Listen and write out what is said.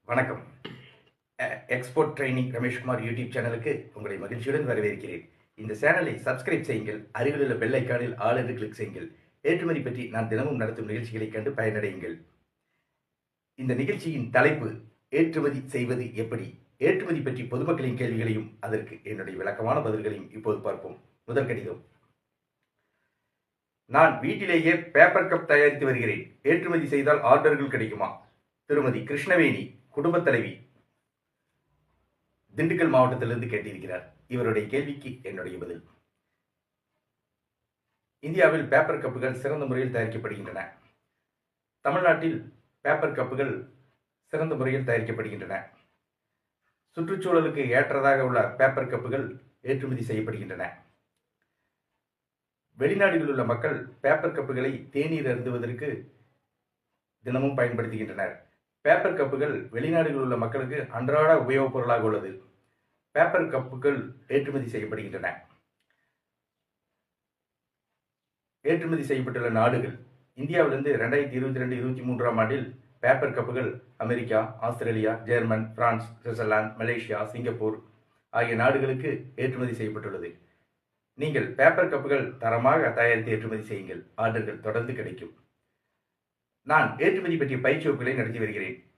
வணக்கம். Export training Rameshkumar YouTube சேனலுக்கு உங்களை மகிழ்ச்சியுடன் வரவேற்கிறேன். இந்த சேனலை சப்ஸ்கிரைப் செய்யுங்கள். அருகிலுள்ள பெல் ஐக்கானில் ஆல் என்று கிளிக் செய்யுங்கள். ஏற்றுமதி பற்றி நான் தினமும் நடத்தும் நிகழ்ச்சிகளைக் கண்டு பயனடையுங்கள். இந்த நிகழ்ச்சியின் தலைப்பு ஏற்றுமதி செய்வது எப்படி? ஏற்றுமதி பற்றி பொதுமக்களின் கேள்விகளையும் அதற்கு என்னுடைய விளக்கமான பதில்களையும் இப்போது பார்ப்போம். முதல் கடிதம். நான் வீட்டிலேயே பேப்பர் கப் தயாரித்து வருகிறேன். ஏற்றுமதி செய்தால் ஆர்டர்கள் கிடைக்குமா? திருமதி கிருஷ்ணவேணி, குடும்பத் தலைவி, திண்டுக்கல் மாவட்டத்திலிருந்து கேட்டிருக்கிறார். இவருடைய கேள்விக்கு என்னுடைய பதில். இந்தியாவில் பேப்பர் கப்புகள் சிறந்த முறையில் தயாரிக்கப்படுகின்றன. தமிழ்நாட்டில் பேப்பர் கப்புகள் சிறந்த முறையில் தயாரிக்கப்படுகின்றன. சுற்றுச்சூழலுக்கு ஏற்றதாக உள்ள பேப்பர் கப்புகள் ஏற்றுமதி செய்யப்படுகின்றன. வெளிநாடுகளில் உள்ள மக்கள் பேப்பர் கப்புகளை தேநீர் அருந்துவதற்கு தினமும் பயன்படுத்துகின்றனர். பேப்பர் கப்புகள் வெளிநாடுகளில் உள்ள மக்களுக்கு அன்றாட உபயோகப் பொருளாக உள்ளது. பேப்பர் கப்புகள் ஏற்றுமதி செய்யப்படுகின்றன. ஏற்றுமதி செய்யப்பட்டுள்ள நாடுகள் இந்தியாவிலிருந்து 2022-23 ஆண்டில் பேப்பர் கப்புகள் America, Australia, German, France, Switzerland, Malaysia, Singapore ஆகிய நாடுகளுக்கு ஏற்றுமதி செய்யப்பட்டுள்ளது. நீங்கள் பேப்பர் கப்புகள் தரமாக தயாரித்து ஏற்றுமதி செய்யுங்கள். ஆர்டர்கள் தொடர்ந்து கிடைக்கும். நான் ஏற்றுமதி பற்றிய பயிற்சி வகுப்புகளை நடத்தி வருகிறேன்.